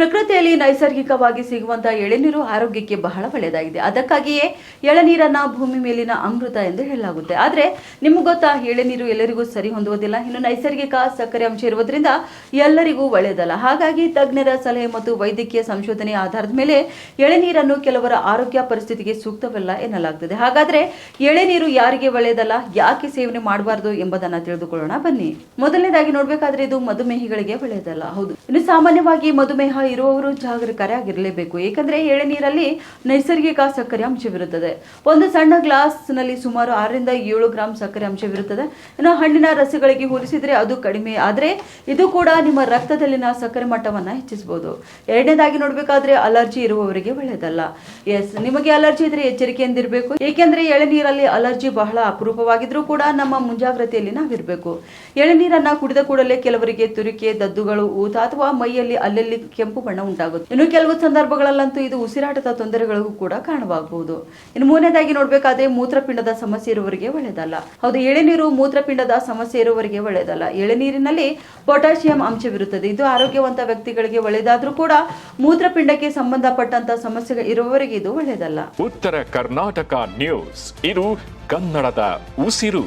ಪ್ರಕೃತಿಯಲ್ಲಿ ನೈಸರ್ಗಿಕವಾಗಿ ಸಿಗುವಂತಹ ಎಳೆನೀರು ಆರೋಗ್ಯಕ್ಕೆ ಬಹಳ ಒಳ್ಳೆಯದಾಗಿದೆ. ಅದಕ್ಕಾಗಿಯೇ ಎಳನೀರನ್ನ ಭೂಮಿ ಮೇಲಿನ ಅಮೃತ ಎಂದು ಹೇಳಲಾಗುತ್ತೆ. ಆದರೆ ನಿಮ್ಗೆ ಗೊತ್ತಾ, ಎಳೆನೀರು ಎಲ್ಲರಿಗೂ ಸರಿ ಹೊಂದುವುದಿಲ್ಲ. ಇನ್ನು ನೈಸರ್ಗಿಕ ಸಕ್ಕರೆ ಅಂಶ ಇರುವುದರಿಂದ ಎಲ್ಲರಿಗೂ ಒಳ್ಳೆಯದಲ್ಲ. ಹಾಗಾಗಿ ತಜ್ಞರ ಸಲಹೆ ಮತ್ತು ವೈದ್ಯಕೀಯ ಸಂಶೋಧನೆ ಆಧಾರದ ಮೇಲೆ ಎಳೆನೀರನ್ನು ಕೆಲವರ ಆರೋಗ್ಯ ಪರಿಸ್ಥಿತಿಗೆ ಸೂಕ್ತವಲ್ಲ ಎನ್ನಲಾಗುತ್ತದೆ. ಹಾಗಾದ್ರೆ ಎಳೆನೀರು ಯಾರಿಗೆ ಒಳ್ಳೆಯದಲ್ಲ, ಯಾಕೆ ಸೇವನೆ ಮಾಡಬಾರದು ಎಂಬುದನ್ನ ತಿಳಿದುಕೊಳ್ಳೋಣ ಬನ್ನಿ. ಮೊದಲನೇದಾಗಿ ನೋಡ್ಬೇಕಾದ್ರೆ ಇದು ಮಧುಮೇಹಿಗಳಿಗೆ ಒಳ್ಳೆಯದಲ್ಲ. ಹೌದು, ಇನ್ನು ಸಾಮಾನ್ಯವಾಗಿ ಮಧುಮೇಹ ಇರುವವರು ಜಾಗರೂಕರಾಗಿರಲೇಬೇಕು. ಏಕೆಂದರೆ ಎಳೆನೀರಲ್ಲಿ ನೈಸರ್ಗಿಕ ಸಕ್ಕರೆ ಅಂಶವಿರುತ್ತದೆ. ಒಂದು ಸಣ್ಣ ಗ್ಲಾಸ್ ನಲ್ಲಿ ಸುಮಾರು 6ರಿಂದ 7 ಗ್ರಾಂ ಸಕ್ಕರೆ ಅಂಶವಿರುತ್ತದೆ. ಇನ್ನು ಹಣ್ಣಿನ ರಸಗಳಿಗೆ ಹೋಲಿಸಿದ್ರೆ ಅದು ಕಡಿಮೆ, ಆದರೆ ಇದು ಕೂಡ ನಿಮ್ಮ ರಕ್ತದಲ್ಲಿನ ಸಕ್ಕರೆ ಮಟ್ಟವನ್ನ ಹೆಚ್ಚಿಸಬಹುದು. ಎರಡನೇದಾಗಿ ನೋಡ್ಬೇಕಾದ್ರೆ ಅಲರ್ಜಿ ಇರುವವರಿಗೆ ಒಳ್ಳೆಯದಲ್ಲ. ನಿಮಗೆ ಅಲರ್ಜಿ ಇದ್ರೆ ಎಚ್ಚರಿಕೆಯಿಂದಿರಬೇಕು. ಏಕೆಂದ್ರೆ ಎಳೆನೀರಲ್ಲಿ ಅಲರ್ಜಿ ಬಹಳ ಅಪರೂಪವಾಗಿದ್ರೂ ಕೂಡ ನಮ್ಮ ಮುಂಜಾಗ್ರತೆಯಲ್ಲಿ ನಾವಿರಬೇಕು. ಎಳೆನೀರನ್ನ ಕುಡಿದ ಕೂಡಲೇ ಕೆಲವರಿಗೆ ತುರಿಕೆ, ದದ್ದುಗಳು, ಊತ ಅಥವಾ ಮೈಯಲ್ಲಿ ಅಲ್ಲಲ್ಲಿ ಕೆಂಪು ಬಣ್ಣ ಉಂಟಾಗುತ್ತೆ. ಇನ್ನು ಕೆಲವು ಸಂದರ್ಭಗಳಲ್ಲಂತೂ ಇದು ಉಸಿರಾಟದ ತೊಂದರೆಗಳಿಗೂ ಕೂಡ ಕಾರಣವಾಗಬಹುದು. ಇನ್ನು ಮೂರನೇದಾಗಿ ನೋಡ್ಬೇಕಾದ್ರೆ ಮೂತ್ರಪಿಂಡದ ಸಮಸ್ಯೆ ಇರುವವರಿಗೆ ಒಳ್ಳೆಯದಲ್ಲ. ಹೌದು, ಎಳೆನೀರು ಮೂತ್ರಪಿಂಡದ ಸಮಸ್ಯೆ ಇರುವವರಿಗೆ ಒಳ್ಳೆಯದಲ್ಲ. ಎಳೆನೀರಿನಲ್ಲಿ ಪೊಟ್ಯಾಷಿಯಂ ಅಂಶವಿರುತ್ತದೆ. ಇದು ಆರೋಗ್ಯವಂತ ವ್ಯಕ್ತಿಗಳಿಗೆ ಒಳ್ಳೆಯದಾದ್ರೂ ಕೂಡ ಮೂತ್ರಪಿಂಡಕ್ಕೆ ಸಂಬಂಧಪಟ್ಟಂತ ಸಮಸ್ಯೆ ಇರುವವರಿಗೆ ಇದು ಒಳ್ಳೆಯದಲ್ಲ. ಉತ್ತರ ಕರ್ನಾಟಕ ನ್ಯೂಸ್, ಇದು ಕನ್ನಡದ ಉಸಿರು.